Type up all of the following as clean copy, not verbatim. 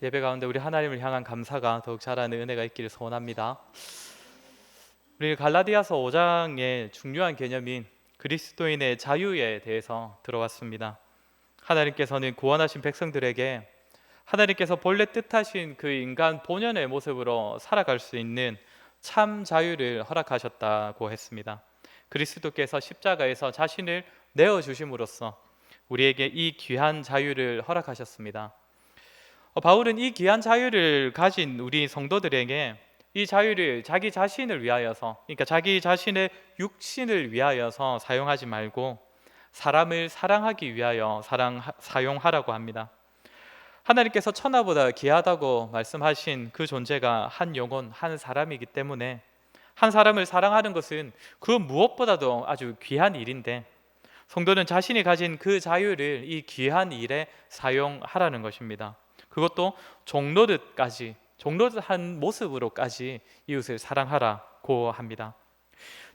예배 가운데 우리 하나님을 향한 감사가 더욱 자라는 은혜가 있기를 소원합니다. 우리 갈라디아서 5장의 중요한 개념인 그리스도인의 자유에 대해서 들어왔습니다. 하나님께서는 구원하신 백성들에게 하나님께서 본래 뜻하신 그 인간 본연의 모습으로 살아갈 수 있는 참 자유를 허락하셨다고 했습니다. 그리스도께서 십자가에서 자신을 내어주심으로써 우리에게 이 귀한 자유를 허락하셨습니다. 바울은 이 귀한 자유를 가진 우리 성도들에게 이 자유를 자기 자신을 위하여서, 그러니까 자기 자신의 육신을 위하여서 사용하지 말고 사람을 사랑하기 위하여 사용하라고 합니다. 하나님께서 천하보다 귀하다고 말씀하신 그 존재가 한 영혼, 한 사람이기 때문에 한 사람을 사랑하는 것은 그 무엇보다도 아주 귀한 일인데, 성도는 자신이 가진 그 자유를 이 귀한 일에 사용하라는 것입니다. 그것도 종로듯한 모습으로까지 이웃을 사랑하라고 합니다.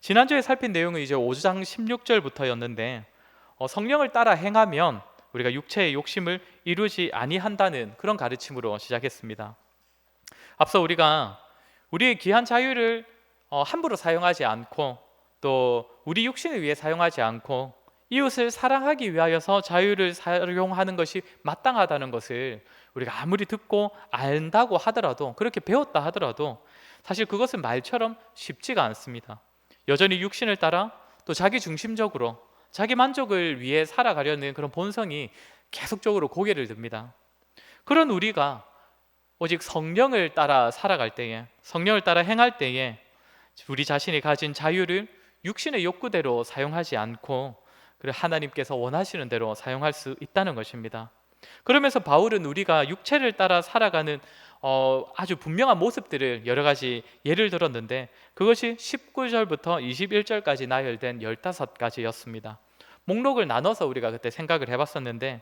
지난주에 살핀 내용은 이제 5장 16절부터였는데 성령을 따라 행하면 우리가 육체의 욕심을 이루지 아니한다는 그런 가르침으로 시작했습니다. 앞서 우리가 우리의 귀한 자유를 함부로 사용하지 않고 또 우리 육신을 위해 사용하지 않고 이웃을 사랑하기 위하여서 자유를 사용하는 것이 마땅하다는 것을 우리가 아무리 듣고 안다고 하더라도, 그렇게 배웠다 하더라도 사실 그것은 말처럼 쉽지가 않습니다. 여전히 육신을 따라 또 자기 중심적으로 자기 만족을 위해 살아가려는 그런 본성이 계속적으로 고개를 듭니다. 그런 우리가 오직 성령을 따라 살아갈 때에, 성령을 따라 행할 때에 우리 자신이 가진 자유를 육신의 욕구대로 사용하지 않고 하나님께서 원하시는 대로 사용할 수 있다는 것입니다. 그러면서 바울은 우리가 육체를 따라 살아가는 아주 분명한 모습들을 여러 가지 예를 들었는데, 그것이 19절부터 21절까지 나열된 15가지였습니다. 목록을 나눠서 우리가 그때 생각을 해봤었는데,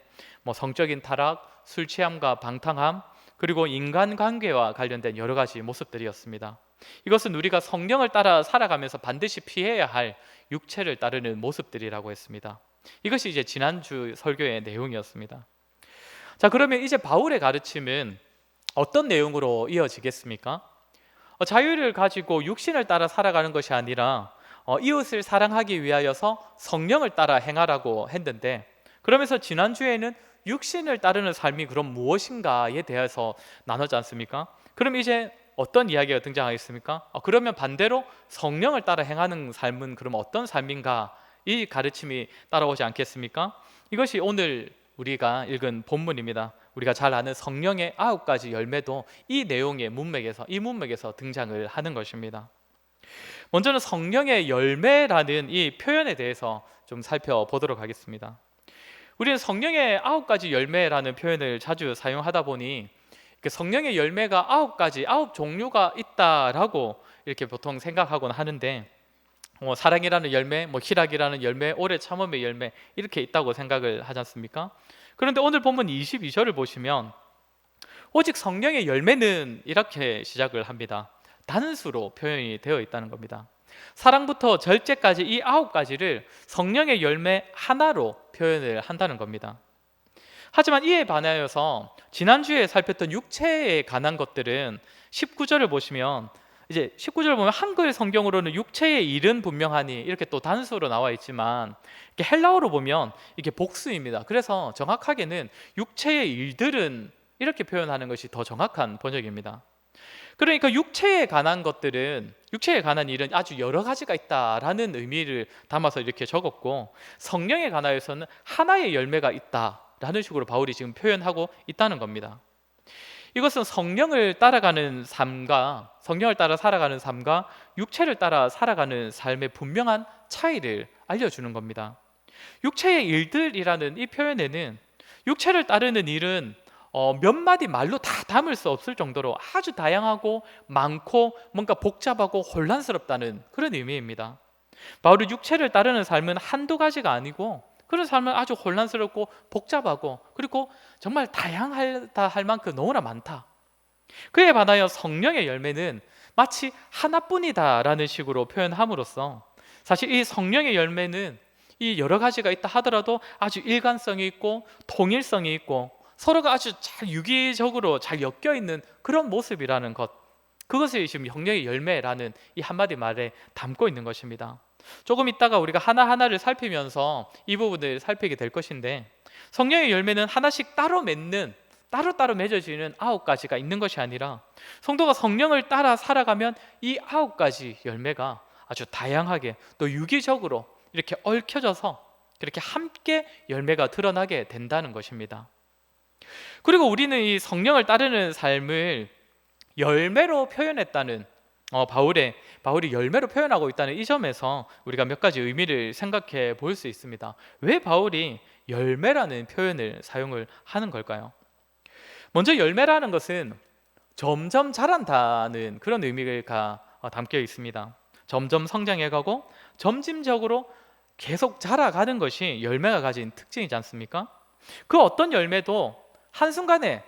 성적인 타락, 술 취함과 방탕함, 그리고 인간관계와 관련된 여러 가지 모습들이었습니다. 이것은 우리가 성령을 따라 살아가면서 반드시 피해야 할 육체를 따르는 모습들이라고 했습니다. 이것이 이제 지난주 설교의 내용이었습니다. 자, 그러면 이제 바울의 가르침은 어떤 내용으로 이어지겠습니까? 자유를 가지고 육신을 따라 살아가는 것이 아니라 이웃을 사랑하기 위하여서 성령을 따라 행하라고 했는데, 그러면서 지난주에는 육신을 따르는 삶이 그럼 무엇인가에 대해서 나누지 않습니까? 그럼 이제 어떤 이야기가 등장하겠습니까? 그러면 반대로 성령을 따라 행하는 삶은 그럼 어떤 삶인가? 이 가르침이 따라오지 않겠습니까? 이것이 오늘 우리가 읽은 본문입니다. 우리가 잘 아는 성령의 9가지 열매도 이 내용의 문맥에서 등장을 하는 것입니다. 먼저는 성령의 열매라는 이 표현에 대해서 좀 살펴보도록 하겠습니다. 우리는 성령의 9가지 열매라는 표현을 자주 사용하다 보니 성령의 열매가 9가지, 9종류가 있다라고 이렇게 보통 생각하곤 하는데, 사랑이라는 열매, 희락이라는 열매, 오래 참음의 열매, 이렇게 있다고 생각을 하지 않습니까? 그런데 오늘 본문 22절을 보시면 오직 성령의 열매는 이렇게 시작을 합니다. 단수로 표현이 되어 있다는 겁니다. 사랑부터 절제까지 이 9가지를 성령의 열매 하나로 표현을 한다는 겁니다. 하지만 이에 반하여서 지난주에 살폈던 육체에 관한 것들은 19절을 보시면, 이제 19절을 보면 한글 성경으로는 육체의 일은 분명하니 이렇게 또 단수로 나와 있지만, 이렇게 헬라어로 보면 이게 복수입니다. 그래서 정확하게는 육체의 일들은 이렇게 표현하는 것이 더 정확한 번역입니다. 그러니까 육체에 관한 일은 아주 여러 가지가 있다라는 의미를 담아서 이렇게 적었고, 성령에 관하여서는 하나의 열매가 있다라는 식으로 바울이 지금 표현하고 있다는 겁니다. 이것은 성령을 따라 살아가는 삶과 육체를 따라 살아가는 삶의 분명한 차이를 알려주는 겁니다. 육체의 일들이라는 이 표현에는 육체를 따르는 일은 몇 마디 말로 다 담을 수 없을 정도로 아주 다양하고 많고 뭔가 복잡하고 혼란스럽다는 그런 의미입니다. 바울은 육체를 따르는 삶은 한두 가지가 아니고, 그런 삶은 아주 혼란스럽고 복잡하고 그리고 정말 다양하다 할 만큼 너무나 많다. 그에 반하여 성령의 열매는 마치 하나뿐이다라는 식으로 표현함으로써, 사실 이 성령의 열매는 이 여러 가지가 있다 하더라도 아주 일관성이 있고 통일성이 있고 서로가 아주 잘 유기적으로 잘 엮여 있는 그런 모습이라는 것, 그것이 지금 성령의 열매라는 이 한마디 말에 담고 있는 것입니다. 조금 있다가 우리가 하나하나를 살피면서 이 부분을 살피게 될 것인데, 성령의 열매는 하나씩 따로따로 맺어지는 9가지가 있는 것이 아니라, 성도가 성령을 따라 살아가면 이 9가지 열매가 아주 다양하게 또 유기적으로 이렇게 얽혀져서 그렇게 함께 열매가 드러나게 된다는 것입니다. 그리고 우리는 이 성령을 따르는 삶을 열매로 표현했다는, 바울이 열매로 표현하고 있다는 이 점에서 우리가 몇 가지 의미를 생각해 볼 수 있습니다. 왜 바울이 열매라는 표현을 사용을 하는 걸까요? 먼저 열매라는 것은 점점 자란다는 그런 의미가 담겨 있습니다. 점점 성장해가고 점진적으로 계속 자라가는 것이 열매가 가진 특징이지 않습니까? 그 어떤 열매도 한순간에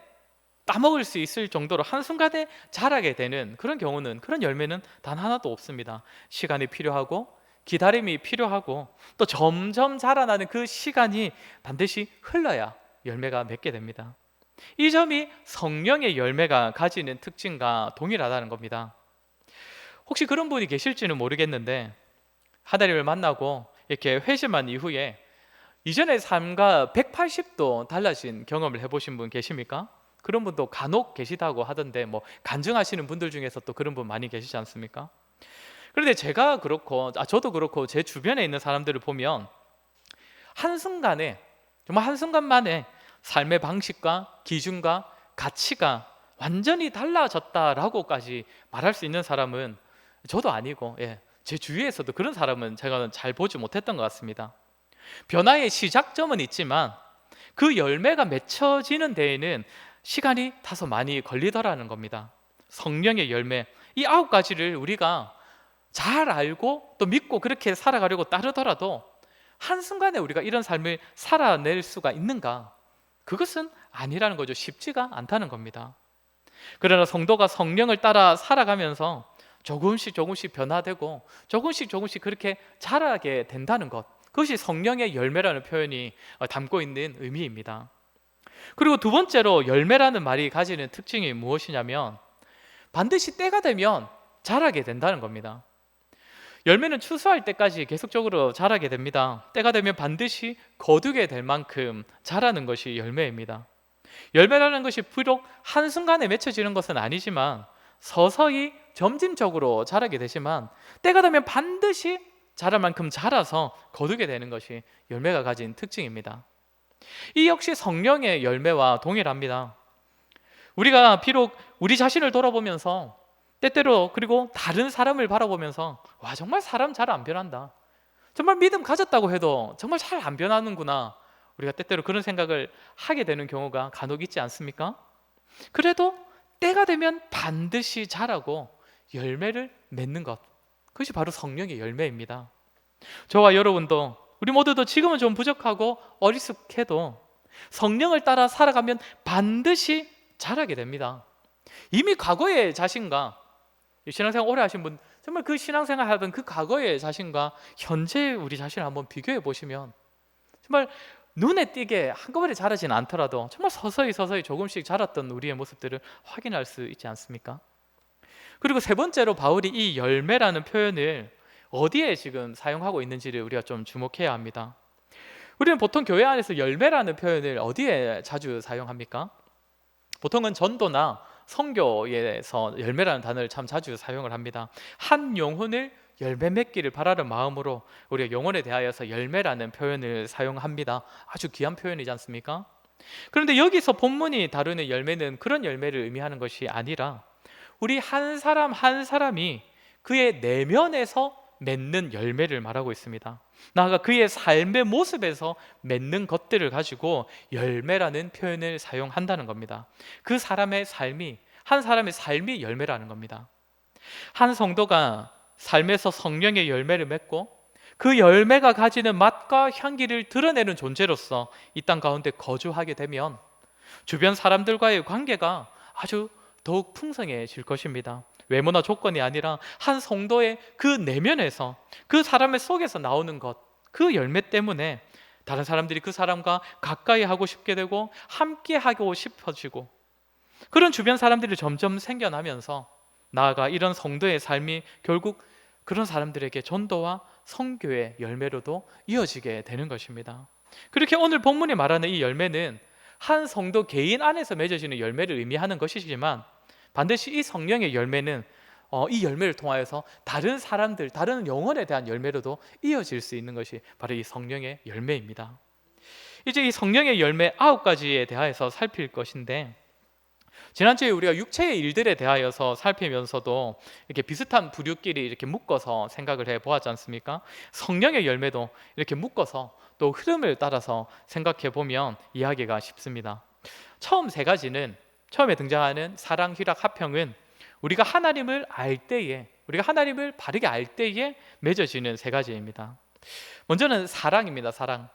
따먹을 수 있을 정도로 한순간에 자라게 되는 그런 경우는, 그런 열매는 단 하나도 없습니다. 시간이 필요하고 기다림이 필요하고 또 점점 자라나는 그 시간이 반드시 흘러야 열매가 맺게 됩니다. 이 점이 성령의 열매가 가지는 특징과 동일하다는 겁니다. 혹시 그런 분이 계실지는 모르겠는데, 하나님을 만나고 이렇게 회심한 이후에 이전의 삶과 180도 달라진 경험을 해보신 분 계십니까? 그런 분도 간혹 계시다고 하던데, 간증하시는 분들 중에서 또 그런 분 많이 계시지 않습니까? 그런데 제가 그렇고 저도 그렇고 제 주변에 있는 사람들을 보면 한순간에, 정말 한순간만에 삶의 방식과 기준과 가치가 완전히 달라졌다라고까지 말할 수 있는 사람은 저도 아니고, 제 주위에서도 그런 사람은 제가 잘 보지 못했던 것 같습니다. 변화의 시작점은 있지만 그 열매가 맺혀지는 데에는 시간이 다소 많이 걸리더라는 겁니다. 성령의 열매, 이 9가지를 우리가 잘 알고 또 믿고 그렇게 살아가려고 따르더라도 한순간에 우리가 이런 삶을 살아낼 수가 있는가? 그것은 아니라는 거죠. 쉽지가 않다는 겁니다. 그러나 성도가 성령을 따라 살아가면서 조금씩 변화되고 조금씩 그렇게 자라게 된다는 것, 그것이 성령의 열매라는 표현이 담고 있는 의미입니다. 그리고 두 번째로 열매라는 말이 가지는 특징이 무엇이냐면, 반드시 때가 되면 자라게 된다는 겁니다. 열매는 추수할 때까지 계속적으로 자라게 됩니다. 때가 되면 반드시 거두게 될 만큼 자라는 것이 열매입니다. 열매라는 것이 비록 한순간에 맺혀지는 것은 아니지만 서서히 점진적으로 자라게 되지만 때가 되면 반드시 자랄 만큼 자라서 거두게 되는 것이 열매가 가진 특징입니다. 이 역시 성령의 열매와 동일합니다. 우리가 비록 우리 자신을 돌아보면서 때때로, 그리고 다른 사람을 바라보면서, 와, 정말 사람 잘 안 변한다, 정말 믿음 가졌다고 해도 정말 잘 안 변하는구나, 우리가 때때로 그런 생각을 하게 되는 경우가 간혹 있지 않습니까? 그래도 때가 되면 반드시 자라고 열매를 맺는 것, 그것이 바로 성령의 열매입니다. 저와 여러분도, 우리 모두도 지금은 좀 부족하고 어리숙해도 성령을 따라 살아가면 반드시 자라게 됩니다. 이미 과거의 자신과, 신앙생활 오래 하신 분, 정말 그 신앙생활 하던 그 과거의 자신과 현재 우리 자신을 한번 비교해 보시면 정말 눈에 띄게 한꺼번에 자라지는 않더라도 정말 서서히 조금씩 자랐던 우리의 모습들을 확인할 수 있지 않습니까? 그리고 세 번째로 바울이 이 열매라는 표현을 어디에 지금 사용하고 있는지를 우리가 좀 주목해야 합니다. 우리는 보통 교회 안에서 열매라는 표현을 어디에 자주 사용합니까? 보통은 전도나 선교에서 열매라는 단어를 참 자주 사용을 합니다. 한 영혼을 열매 맺기를 바라는 마음으로 우리가 영혼에 대하여서 열매라는 표현을 사용합니다. 아주 귀한 표현이지 않습니까? 그런데 여기서 본문이 다루는 열매는 그런 열매를 의미하는 것이 아니라 우리 한 사람 한 사람이 그의 내면에서 맺는 열매를 말하고 있습니다. 나아가 그의 삶의 모습에서 맺는 것들을 가지고 열매라는 표현을 사용한다는 겁니다. 그 사람의 삶이, 한 사람의 삶이 열매라는 겁니다. 한 성도가 삶에서 성령의 열매를 맺고 그 열매가 가지는 맛과 향기를 드러내는 존재로서 이 땅 가운데 거주하게 되면 주변 사람들과의 관계가 아주 더욱 풍성해질 것입니다. 외모나 조건이 아니라 한 성도의 그 내면에서, 그 사람의 속에서 나오는 것, 그 열매 때문에 다른 사람들이 그 사람과 가까이 하고 싶게 되고 함께 하고 싶어지고, 그런 주변 사람들이 점점 생겨나면서 나아가 이런 성도의 삶이 결국 그런 사람들에게 전도와 선교의 열매로도 이어지게 되는 것입니다. 그렇게 오늘 본문이 말하는 이 열매는 한 성도 개인 안에서 맺어지는 열매를 의미하는 것이지만, 반드시 이 성령의 열매는 이 열매를 통하여서 다른 사람들, 다른 영혼에 대한 열매로도 이어질 수 있는 것이 바로 이 성령의 열매입니다. 이제 이 성령의 열매 9가지에 대하여서 살필 것인데, 지난주에 우리가 육체의 일들에 대하여서 살피면서도 이렇게 비슷한 부류끼리 이렇게 묶어서 생각을 해 보았지 않습니까? 성령의 열매도 이렇게 묶어서 또 흐름을 따라서 생각해 보면 이해하기가 쉽습니다. 처음 3가지는, 처음에 등장하는 사랑, 희락, 화평은 우리가 하나님을 알 때에, 우리가 하나님을 바르게 알 때에 맺어지는 3가지입니다. 먼저는 사랑입니다. 사랑.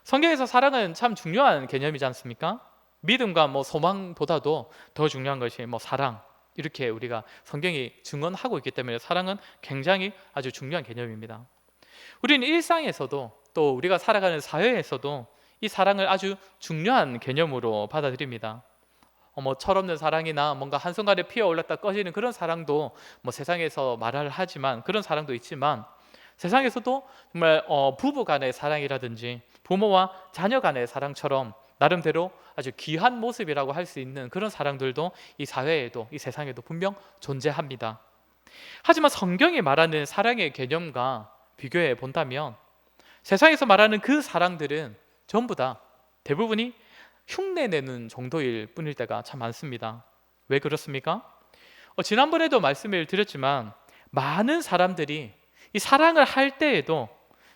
성경에서 사랑은 참 중요한 개념이지 않습니까? 믿음과 소망보다도 더 중요한 것이 사랑, 이렇게 우리가 성경이 증언하고 있기 때문에 사랑은 굉장히 아주 중요한 개념입니다. 우리는 일상에서도 또 우리가 살아가는 사회에서도 이 사랑을 아주 중요한 개념으로 받아들입니다. 철없는 사랑이나 뭔가 한순간에 피어올랐다 꺼지는 그런 사랑도 세상에서 말을 하지만, 그런 사랑도 있지만, 세상에서도 정말 부부 간의 사랑이라든지 부모와 자녀 간의 사랑처럼 나름대로 아주 귀한 모습이라고 할 수 있는 그런 사랑들도 이 사회에도, 이 세상에도 분명 존재합니다. 하지만 성경이 말하는 사랑의 개념과 비교해 본다면 세상에서 말하는 그 사랑들은 전부 다 대부분이 흉내내는 정도일 뿐일 때가 참 많습니다. 왜 그렇습니까? 지난번에도 말씀을 드렸지만, 많은 사람들이 이 사랑을 할 때에도,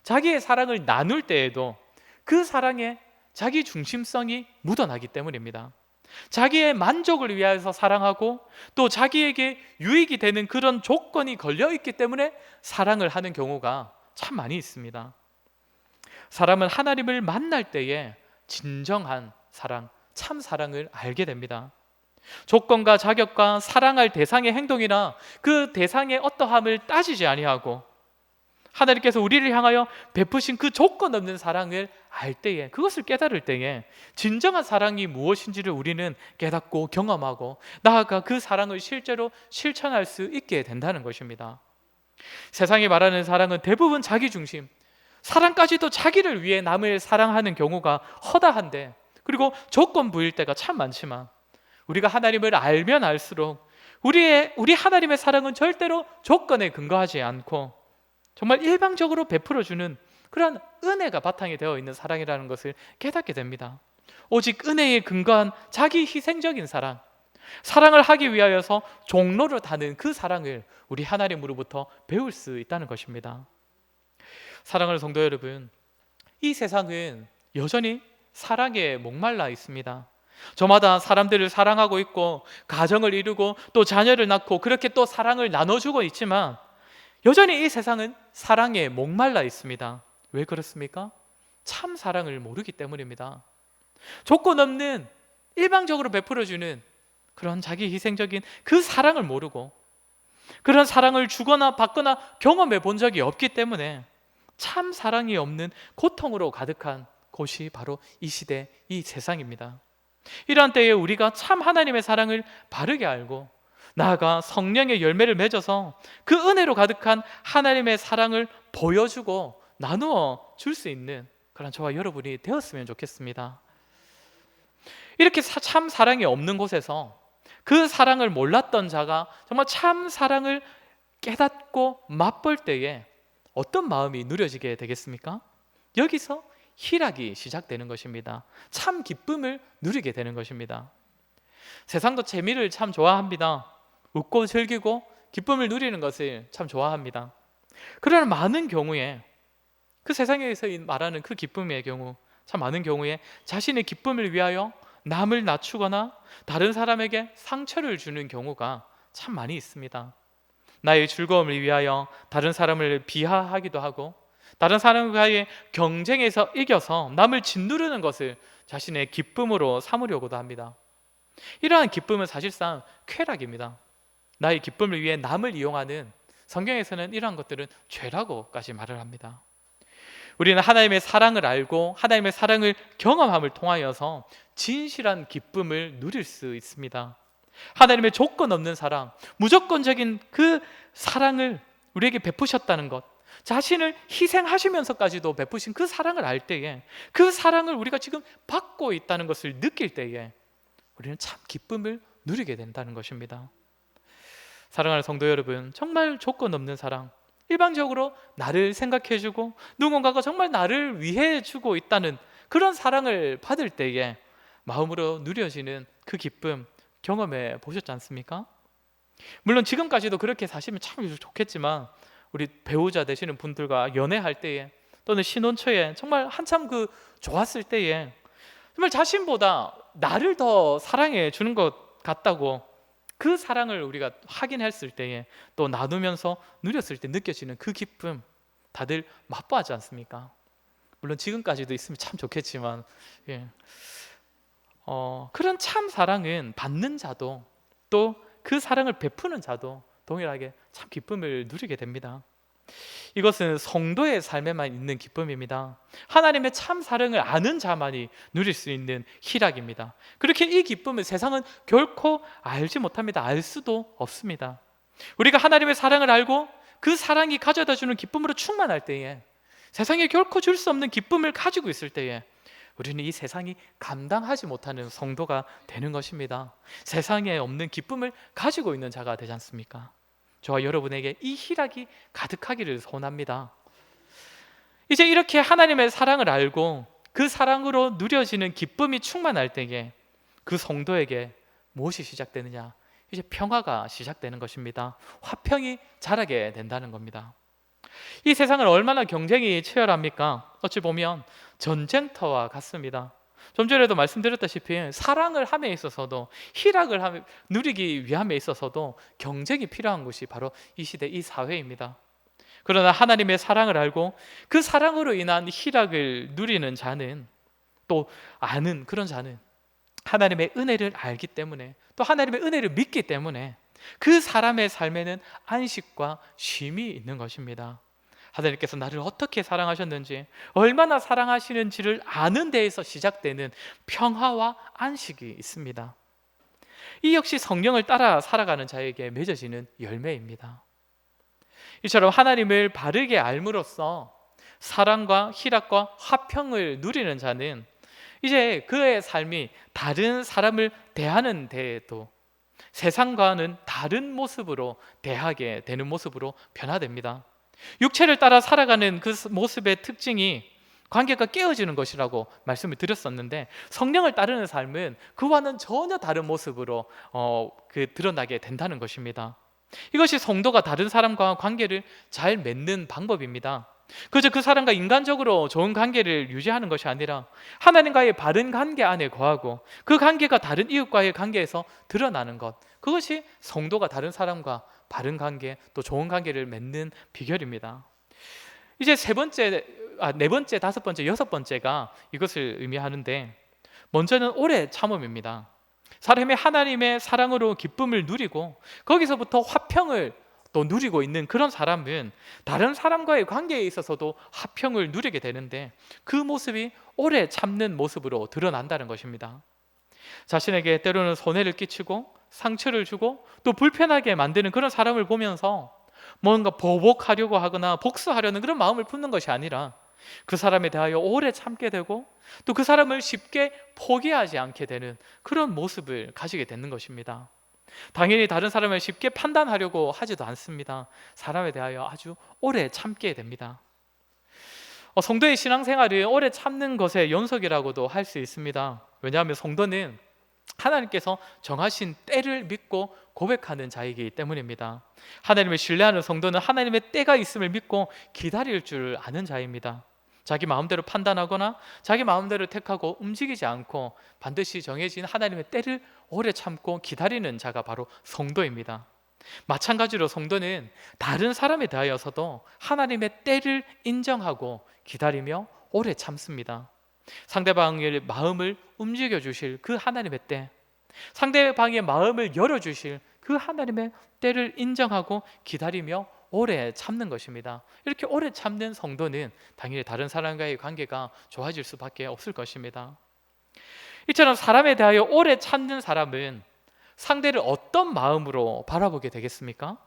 자기의 사랑을 나눌 때에도 그 사랑에 자기 중심성이 묻어나기 때문입니다. 자기의 만족을 위하여서 사랑하고 또 자기에게 유익이 되는 그런 조건이 걸려있기 때문에 사랑을 하는 경우가 참 많이 있습니다. 사람은 하나님을 만날 때에 진정한 사랑, 참 사랑을 알게 됩니다. 조건과 자격과 사랑할 대상의 행동이나 그 대상의 어떠함을 따지지 아니하고 하나님께서 우리를 향하여 베푸신 그 조건 없는 사랑을 알 때에, 그것을 깨달을 때에 진정한 사랑이 무엇인지를 우리는 깨닫고 경험하고 나아가 그 사랑을 실제로 실천할 수 있게 된다는 것입니다. 세상이 말하는 사랑은 대부분 자기 중심, 사랑까지도 자기를 위해 남을 사랑하는 경우가 허다한데, 그리고 조건부일 때가 참 많지만, 우리가 하나님을 알면 알수록 우리 하나님의 사랑은 절대로 조건에 근거하지 않고 정말 일방적으로 베풀어주는 그런 은혜가 바탕이 되어 있는 사랑이라는 것을 깨닫게 됩니다. 오직 은혜에 근거한 자기 희생적인 사랑, 사랑을 하기 위하여서 종로를 타는 그 사랑을 우리 하나님으로부터 배울 수 있다는 것입니다. 사랑하는 성도 여러분, 이 세상은 여전히 사랑에 목말라 있습니다. 저마다 사람들을 사랑하고 있고 가정을 이루고 또 자녀를 낳고 그렇게 또 사랑을 나눠주고 있지만, 여전히 이 세상은 사랑에 목말라 있습니다. 왜 그렇습니까? 참 사랑을 모르기 때문입니다. 조건 없는 일방적으로 베풀어주는 그런 자기 희생적인 그 사랑을 모르고, 그런 사랑을 주거나 받거나 경험해 본 적이 없기 때문에 참 사랑이 없는 고통으로 가득한 곳이 바로 이 시대, 이 세상입니다. 이러한 때에 우리가 참 하나님의 사랑을 바르게 알고 나아가 성령의 열매를 맺어서 그 은혜로 가득한 하나님의 사랑을 보여주고 나누어 줄 수 있는 그런 저와 여러분이 되었으면 좋겠습니다. 이렇게 참 사랑이 없는 곳에서 그 사랑을 몰랐던 자가 정말 참 사랑을 깨닫고 맛볼 때에 어떤 마음이 누려지게 되겠습니까? 여기서 희락이 시작되는 것입니다. 참 기쁨을 누리게 되는 것입니다. 세상도 재미를 참 좋아합니다. 웃고 즐기고 기쁨을 누리는 것을 참 좋아합니다. 그러나 많은 경우에 그 세상에서 말하는 그 기쁨의 경우, 참 많은 경우에 자신의 기쁨을 위하여 남을 낮추거나 다른 사람에게 상처를 주는 경우가 참 많이 있습니다. 나의 즐거움을 위하여 다른 사람을 비하하기도 하고 다른 사람과의 경쟁에서 이겨서 남을 짓누르는 것을 자신의 기쁨으로 삼으려고도 합니다. 이러한 기쁨은 사실상 쾌락입니다. 나의 기쁨을 위해 남을 이용하는, 성경에서는 이러한 것들은 죄라고까지 말을 합니다. 우리는 하나님의 사랑을 알고 하나님의 사랑을 경험함을 통하여서 진실한 기쁨을 누릴 수 있습니다. 하나님의 조건 없는 사랑, 무조건적인 그 사랑을 우리에게 베푸셨다는 것, 자신을 희생하시면서까지도 베푸신 그 사랑을 알 때에, 그 사랑을 우리가 지금 받고 있다는 것을 느낄 때에 우리는 참 기쁨을 누리게 된다는 것입니다. 사랑하는 성도 여러분, 정말 조건 없는 사랑, 일방적으로 나를 생각해주고 누군가가 정말 나를 위해주고 있다는 그런 사랑을 받을 때에 마음으로 누려지는 그 기쁨 경험해 보셨지 않습니까? 물론 지금까지도 그렇게 사시면 참 좋겠지만, 우리 배우자 되시는 분들과 연애할 때에 또는 신혼초에 정말 한참 그 좋았을 때에 정말 자신보다 나를 더 사랑해 주는 것 같다고 그 사랑을 우리가 확인했을 때에 또 나누면서 누렸을 때 느껴지는 그 기쁨, 다들 맛보하지 않습니까? 물론 지금까지도 있으면 참 좋겠지만, 그런 참 사랑은 받는 자도 또 그 사랑을 베푸는 자도 동일하게 참 기쁨을 누리게 됩니다. 이것은 성도의 삶에만 있는 기쁨입니다. 하나님의 참 사랑을 아는 자만이 누릴 수 있는 희락입니다. 그렇게 이 기쁨을 세상은 결코 알지 못합니다. 알 수도 없습니다. 우리가 하나님의 사랑을 알고 그 사랑이 가져다 주는 기쁨으로 충만할 때에, 세상에 결코 줄 수 없는 기쁨을 가지고 있을 때에 우리는 이 세상이 감당하지 못하는 성도가 되는 것입니다. 세상에 없는 기쁨을 가지고 있는 자가 되지 않습니까? 저와 여러분에게 이 희락이 가득하기를 소원합니다. 이제 이렇게 하나님의 사랑을 알고 그 사랑으로 누려지는 기쁨이 충만할 때에 그 성도에게 무엇이 시작되느냐? 이제 평화가 시작되는 것입니다. 화평이 자라게 된다는 겁니다. 이 세상은 얼마나 경쟁이 치열합니까? 어찌 보면 전쟁터와 같습니다. 좀 전에도 말씀드렸다시피 사랑을 함에 있어서도, 희락을 누리기 위함에 있어서도 경쟁이 필요한 것이 바로 이 시대, 이 사회입니다. 그러나 하나님의 사랑을 알고 그 사랑으로 인한 희락을 누리는 자는, 또 아는 그런 자는 하나님의 은혜를 알기 때문에, 또 하나님의 은혜를 믿기 때문에 그 사람의 삶에는 안식과 쉼이 있는 것입니다. 하나님께서 나를 어떻게 사랑하셨는지, 얼마나 사랑하시는지를 아는 데에서 시작되는 평화와 안식이 있습니다. 이 역시 성령을 따라 살아가는 자에게 맺어지는 열매입니다. 이처럼 하나님을 바르게 알므로써 사랑과 희락과 화평을 누리는 자는 이제 그의 삶이 다른 사람을 대하는 데에도 세상과는 다른 모습으로 대하게 되는 모습으로 변화됩니다. 육체를 따라 살아가는 그 모습의 특징이 관계가 깨어지는 것이라고 말씀을 드렸었는데, 성령을 따르는 삶은 그와는 전혀 다른 모습으로 드러나게 된다는 것입니다. 이것이 성도가 다른 사람과 관계를 잘 맺는 방법입니다. 그저 그 사람과 인간적으로 좋은 관계를 유지하는 것이 아니라 하나님과의 바른 관계 안에 거하고 그 관계가 다른 이웃과의 관계에서 드러나는 것, 그것이 성도가 다른 사람과 바른 관계, 또 좋은 관계를 맺는 비결입니다. 이제 네 번째, 다섯 번째, 여섯 번째가 이것을 의미하는데, 먼저는 오래 참음입니다. 사람이 하나님의 사랑으로 기쁨을 누리고 거기서부터 화평을 또 누리고 있는 그런 사람은 다른 사람과의 관계에 있어서도 화평을 누리게 되는데, 그 모습이 오래 참는 모습으로 드러난다는 것입니다. 자신에게 때로는 손해를 끼치고 상처를 주고 또 불편하게 만드는 그런 사람을 보면서 뭔가 보복하려고 하거나 복수하려는 그런 마음을 품는 것이 아니라 그 사람에 대하여 오래 참게 되고 또 그 사람을 쉽게 포기하지 않게 되는 그런 모습을 가지게 되는 것입니다. 당연히 다른 사람을 쉽게 판단하려고 하지도 않습니다. 사람에 대하여 아주 오래 참게 됩니다. 성도의 신앙생활은 오래 참는 것의 연속이라고도 할 수 있습니다. 왜냐하면 성도는 하나님께서 정하신 때를 믿고 고백하는 자이기 때문입니다. 하나님을 신뢰하는 성도는 하나님의 때가 있음을 믿고 기다릴 줄 아는 자입니다. 자기 마음대로 판단하거나 자기 마음대로 택하고 움직이지 않고 반드시 정해진 하나님의 때를 오래 참고 기다리는 자가 바로 성도입니다. 마찬가지로 성도는 다른 사람에 대하여서도 하나님의 때를 인정하고 기다리며 오래 참습니다. 상대방의 마음을 움직여 주실 그 하나님의 때, 상대방의 마음을 열어 주실 그 하나님의 때를 인정하고 기다리며 오래 참는 것입니다. 이렇게 오래 참는 성도는 당연히 다른 사람과의 관계가 좋아질 수밖에 없을 것입니다. 이처럼 사람에 대하여 오래 참는 사람은 상대를 어떤 마음으로 바라보게 되겠습니까?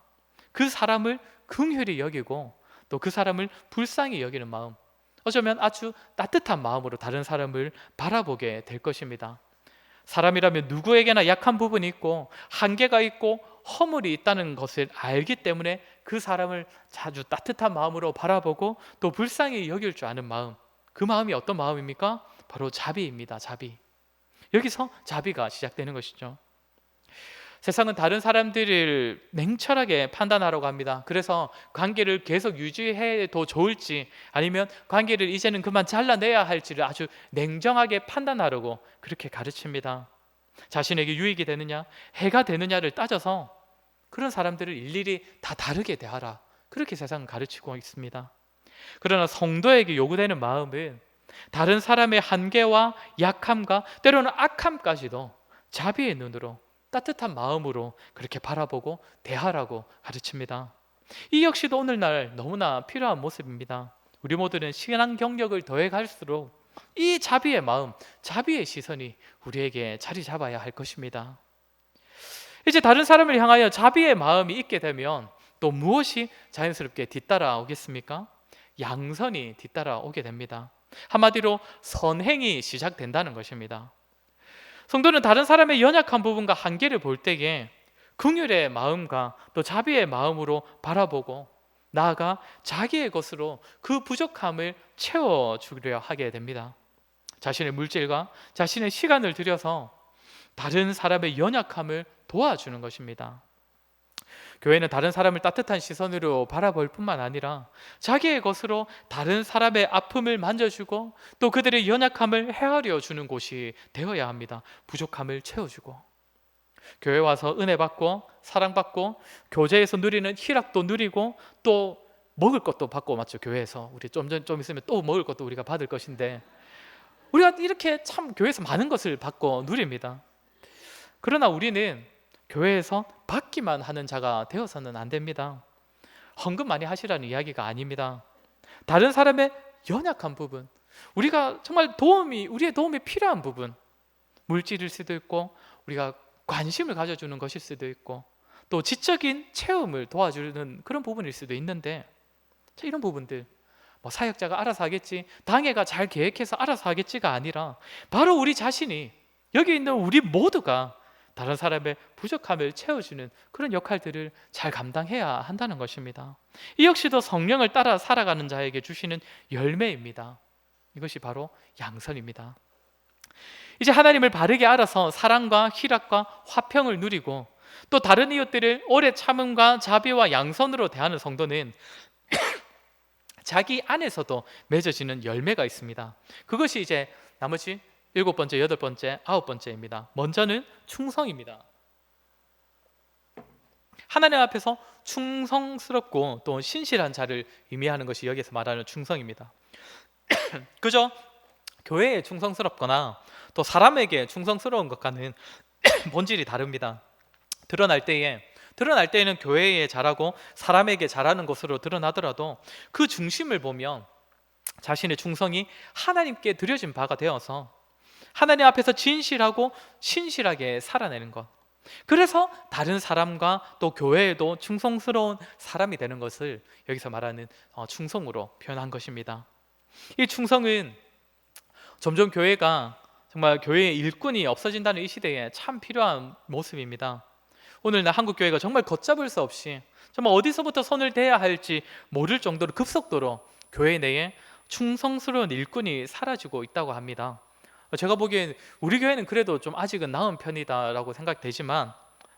그 사람을 긍휼히 여기고 또 그 사람을 불쌍히 여기는 마음, 어쩌면 아주 따뜻한 마음으로 다른 사람을 바라보게 될 것입니다. 사람이라면 누구에게나 약한 부분이 있고 한계가 있고 허물이 있다는 것을 알기 때문에 그 사람을 자주 따뜻한 마음으로 바라보고 또 불쌍히 여길 줄 아는 마음, 그 마음이 어떤 마음입니까? 바로 자비입니다. 자비. 여기서 자비가 시작되는 것이죠. 세상은 다른 사람들을 냉철하게 판단하려고 합니다. 그래서 관계를 계속 유지해도 좋을지 아니면 관계를 이제는 그만 잘라내야 할지를 아주 냉정하게 판단하려고 그렇게 가르칩니다. 자신에게 유익이 되느냐, 해가 되느냐를 따져서 그런 사람들을 일일이 다 다르게 대하라, 그렇게 세상은 가르치고 있습니다. 그러나 성도에게 요구되는 마음은 다른 사람의 한계와 약함과 때로는 악함까지도 자비의 눈으로, 따뜻한 마음으로 그렇게 바라보고 대하라고 가르칩니다. 이 역시도 오늘날 너무나 필요한 모습입니다. 우리 모두는 신앙 경력을 더해갈수록 이 자비의 마음, 자비의 시선이 우리에게 자리 잡아야 할 것입니다. 이제 다른 사람을 향하여 자비의 마음이 있게 되면 또 무엇이 자연스럽게 뒤따라오겠습니까? 양선이 뒤따라오게 됩니다. 한마디로 선행이 시작된다는 것입니다. 성도는 다른 사람의 연약한 부분과 한계를 볼 때에 긍휼의 마음과 또 자비의 마음으로 바라보고 나아가 자기의 것으로 그 부족함을 채워주려 하게 됩니다. 자신의 물질과 자신의 시간을 들여서 다른 사람의 연약함을 도와주는 것입니다. 교회는 다른 사람을 따뜻한 시선으로 바라볼 뿐만 아니라 자기의 것으로 다른 사람의 아픔을 만져주고 또 그들의 연약함을 헤아려 주는 곳이 되어야 합니다. 부족함을 채워주고 교회 와서 은혜 받고 사랑받고 교제에서 누리는 희락도 누리고 또 먹을 것도 받고, 맞죠? 교회에서 우리 좀 있으면 또 먹을 것도 우리가 받을 것인데 우리가 이렇게 참 교회에서 많은 것을 받고 누립니다. 그러나 우리는 교회에서 받기만 하는 자가 되어서는 안 됩니다. 헌금 많이 하시라는 이야기가 아닙니다. 다른 사람의 연약한 부분, 우리가 정말 우리의 도움이 필요한 부분, 물질일 수도 있고 우리가 관심을 가져주는 것일 수도 있고 또 지적인 체험을 도와주는 그런 부분일 수도 있는데, 이런 부분들 사역자가 알아서 하겠지, 당회가 잘 계획해서 알아서 하겠지가 아니라 바로 우리 자신이, 여기 있는 우리 모두가 다른 사람의 부족함을 채워주는 그런 역할들을 잘 감당해야 한다는 것입니다. 이 역시도 성령을 따라 살아가는 자에게 주시는 열매입니다. 이것이 바로 양선입니다. 이제 하나님을 바르게 알아서 사랑과 희락과 화평을 누리고 또 다른 이웃들을 오래 참음과 자비와 양선으로 대하는 성도는 자기 안에서도 맺어지는 열매가 있습니다. 그것이 이제 나머지 7번째, 8번째, 9번째입니다. 먼저는 충성입니다. 하나님 앞에서 충성스럽고 또 신실한 자를 의미하는 것이 여기서 말하는 충성입니다. 그저 교회에 충성스럽거나 또 사람에게 충성스러운 것과는 본질이 다릅니다. 드러날 때에는 교회에 잘하고 사람에게 잘하는 것으로 드러나더라도 그 중심을 보면 자신의 충성이 하나님께 드려진 바가 되어서 하나님 앞에서 진실하고 신실하게 살아내는 것, 그래서 다른 사람과 또 교회에도 충성스러운 사람이 되는 것을 여기서 말하는 충성으로 표현한 것입니다. 이 충성은 점점 교회가 정말 교회의 일꾼이 없어진다는 이 시대에 참 필요한 모습입니다. 오늘날 한국 교회가 정말 걷잡을 수 없이 정말 어디서부터 손을 대야 할지 모를 정도로 급속도로 교회 내에 충성스러운 일꾼이 사라지고 있다고 합니다. 제가 보기엔 우리 교회는 그래도 좀 아직은 나은 편이다라고 생각되지만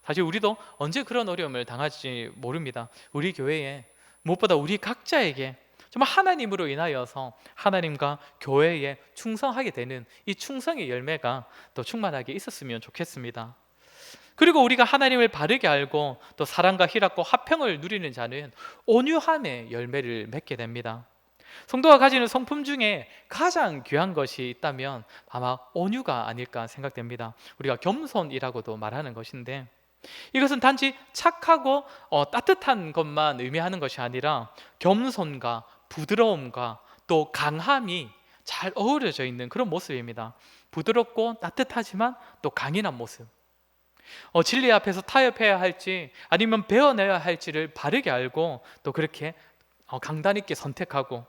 사실 우리도 언제 그런 어려움을 당할지 모릅니다. 우리 교회에 무엇보다 우리 각자에게 정말 하나님으로 인하여서 하나님과 교회에 충성하게 되는 이 충성의 열매가 더 충만하게 있었으면 좋겠습니다. 그리고 우리가 하나님을 바르게 알고 또 사랑과 희락과 화평을 누리는 자는 온유함의 열매를 맺게 됩니다. 성도가 가지는 성품 중에 가장 귀한 것이 있다면 아마 온유가 아닐까 생각됩니다. 우리가 겸손이라고도 말하는 것인데, 이것은 단지 착하고 따뜻한 것만 의미하는 것이 아니라 겸손과 부드러움과 또 강함이 잘 어우러져 있는 그런 모습입니다. 부드럽고 따뜻하지만 또 강인한 모습. 진리 앞에서 타협해야 할지 아니면 배워내야 할지를 바르게 알고 또 그렇게 강단 있게 선택하고,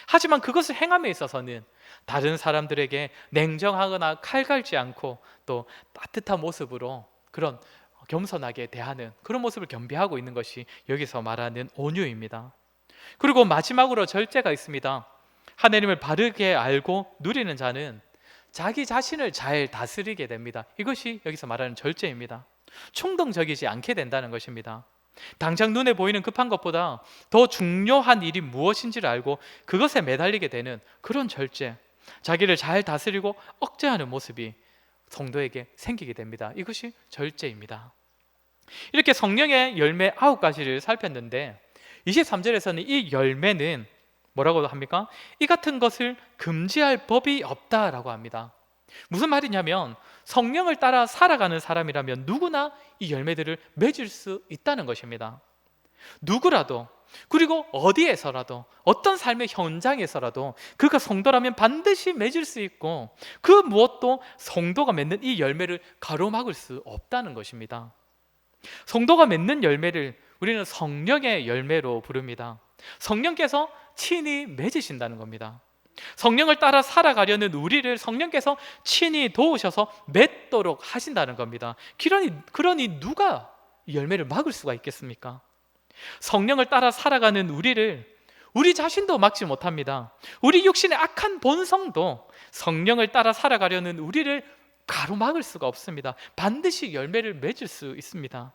하지만 그것을 행함에 있어서는 다른 사람들에게 냉정하거나 칼갈지 않고 또 따뜻한 모습으로 그런 겸손하게 대하는 그런 모습을 겸비하고 있는 것이 여기서 말하는 온유입니다. 그리고 마지막으로 절제가 있습니다. 하나님을 바르게 알고 누리는 자는 자기 자신을 잘 다스리게 됩니다. 이것이 여기서 말하는 절제입니다. 충동적이지 않게 된다는 것입니다. 당장 눈에 보이는 급한 것보다 더 중요한 일이 무엇인지를 알고 그것에 매달리게 되는 그런 절제, 자기를 잘 다스리고 억제하는 모습이 성도에게 생기게 됩니다. 이것이 절제입니다. 이렇게 성령의 열매 9가지를 살폈는데 23절에서는 이 열매는 뭐라고 합니까? 이 같은 것을 금지할 법이 없다라고 합니다. 무슨 말이냐면 성령을 따라 살아가는 사람이라면 누구나 이 열매들을 맺을 수 있다는 것입니다. 누구라도, 그리고 어디에서라도, 어떤 삶의 현장에서라도 그가 성도라면 반드시 맺을 수 있고, 그 무엇도 성도가 맺는 이 열매를 가로막을 수 없다는 것입니다. 성도가 맺는 열매를 우리는 성령의 열매로 부릅니다. 성령께서 친히 맺으신다는 겁니다. 성령을 따라 살아가려는 우리를 성령께서 친히 도우셔서 맺도록 하신다는 겁니다. 그러니 누가 이 열매를 막을 수가 있겠습니까? 성령을 따라 살아가는 우리 자신도 막지 못합니다. 우리 육신의 악한 본성도 성령을 따라 살아가려는 우리를 가로막을 수가 없습니다. 반드시 열매를 맺을 수 있습니다.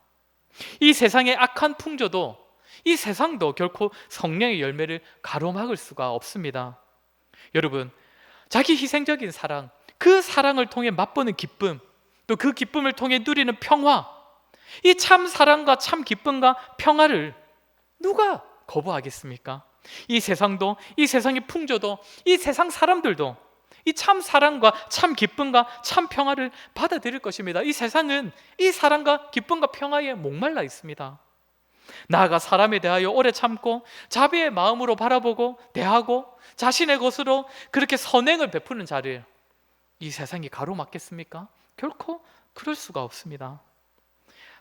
이 세상의 악한 풍조도, 이 세상도 결코 성령의 열매를 가로막을 수가 없습니다. 여러분, 자기 희생적인 사랑, 그 사랑을 통해 맛보는 기쁨, 또 그 기쁨을 통해 누리는 평화, 이 참 사랑과 참 기쁨과 평화를 누가 거부하겠습니까? 이 세상도, 이 세상의 풍조도, 이 세상 사람들도 이 참 사랑과 참 기쁨과 참 평화를 받아들일 것입니다. 이 세상은 이 사랑과 기쁨과 평화에 목말라 있습니다. 나아가 사람에 대하여 오래 참고 자비의 마음으로 바라보고 대하고 자신의 것으로 그렇게 선행을 베푸는 자를 이 세상이 가로막겠습니까? 결코 그럴 수가 없습니다.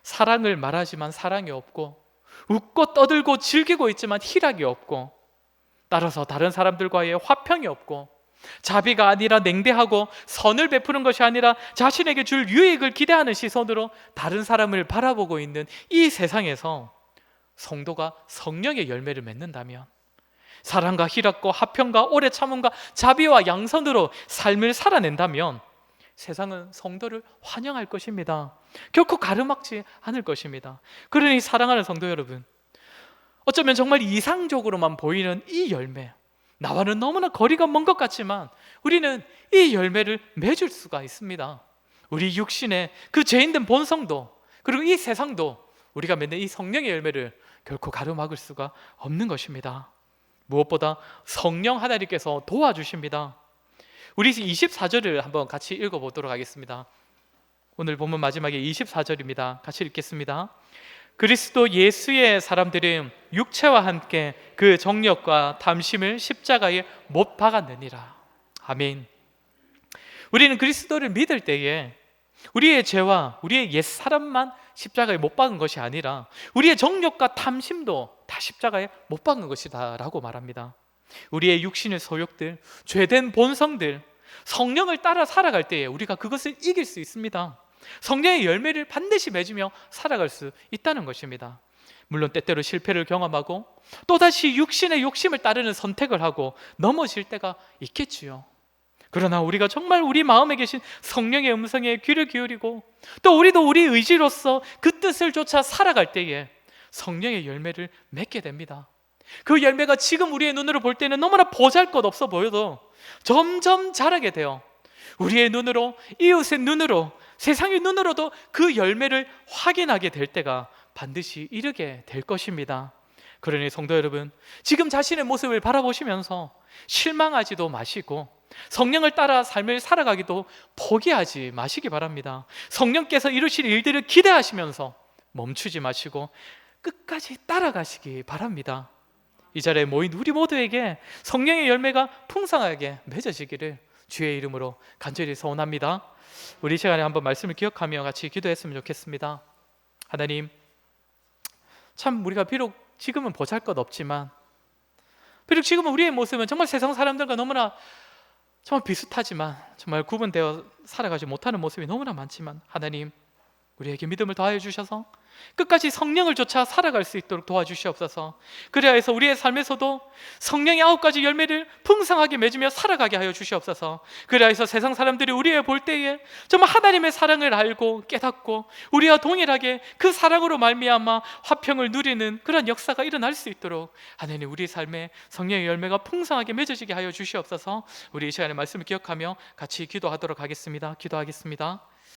사랑을 말하지만 사랑이 없고, 웃고 떠들고 즐기고 있지만 희락이 없고, 따라서 다른 사람들과의 화평이 없고, 자비가 아니라 냉대하고 선을 베푸는 것이 아니라 자신에게 줄 유익을 기대하는 시선으로 다른 사람을 바라보고 있는 이 세상에서 성도가 성령의 열매를 맺는다면, 사랑과 희락과 화평과 오래 참음과 자비와 양선으로 삶을 살아낸다면 세상은 성도를 환영할 것입니다. 결코 가로막지 않을 것입니다. 그러니 사랑하는 성도 여러분, 어쩌면 정말 이상적으로만 보이는 이 열매, 나와는 너무나 거리가 먼 것 같지만 우리는 이 열매를 맺을 수가 있습니다. 우리 육신의 그 죄인된 본성도, 그리고 이 세상도 우리가 맺는 이 성령의 열매를 결코 가로막을 수가 없는 것입니다. 무엇보다 성령 하나님께서 도와주십니다. 우리 24절을 한번 같이 읽어보도록 하겠습니다. 오늘 본문 마지막에 24절입니다. 같이 읽겠습니다. 그리스도 예수의 사람들은 육체와 함께 그 정욕과 탐심을 십자가에 못 박았느니라. 아멘. 우리는 그리스도를 믿을 때에 우리의 죄와 우리의 옛사람만 십자가에 못 박은 것이 아니라 우리의 정욕과 탐심도 다 십자가에 못 박은 것이다 라고 말합니다. 우리의 육신의 소욕들, 죄된 본성들, 성령을 따라 살아갈 때에 우리가 그것을 이길 수 있습니다. 성령의 열매를 반드시 맺으며 살아갈 수 있다는 것입니다. 물론 때때로 실패를 경험하고 또다시 육신의 욕심을 따르는 선택을 하고 넘어질 때가 있겠지요. 그러나 우리가 정말 우리 마음에 계신 성령의 음성에 귀를 기울이고 또 우리도 우리 의지로서 그 뜻을 쫓아 살아갈 때에 성령의 열매를 맺게 됩니다. 그 열매가 지금 우리의 눈으로 볼 때는 너무나 보잘것없어 보여도 점점 자라게 돼요. 우리의 눈으로, 이웃의 눈으로, 세상의 눈으로도 그 열매를 확인하게 될 때가 반드시 이르게 될 것입니다. 그러니 성도 여러분, 지금 자신의 모습을 바라보시면서 실망하지도 마시고 성령을 따라 삶을 살아가기도 포기하지 마시기 바랍니다. 성령께서 이루실 일들을 기대하시면서 멈추지 마시고 끝까지 따라가시기 바랍니다. 이 자리에 모인 우리 모두에게 성령의 열매가 풍성하게 맺어지기를 주의 이름으로 간절히 소원합니다. 우리 시간에 한번 말씀을 기억하며 같이 기도했으면 좋겠습니다. 하나님, 참 우리가 비록 지금은 보잘것없지만, 비록 지금은 우리의 모습은 정말 세상 사람들과 너무나 정말 비슷하지만, 정말 구분되어 살아가지 못하는 모습이 너무나 많지만, 하나님, 우리에게 믿음을 더하여 주셔서 끝까지 성령을 쫓아 살아갈 수 있도록 도와주시옵소서. 그래야 해서 우리의 삶에서도 성령의 9가지 열매를 풍성하게 맺으며 살아가게 하여 주시옵소서. 그래야 해서 세상 사람들이 우리의 볼 때에 정말 하나님의 사랑을 알고 깨닫고 우리와 동일하게 그 사랑으로 말미암아 화평을 누리는 그런 역사가 일어날 수 있도록 하나님, 우리 삶에 성령의 열매가 풍성하게 맺어지게 하여 주시옵소서. 우리 이 시간에 말씀을 기억하며 같이 기도하도록 하겠습니다. 기도하겠습니다.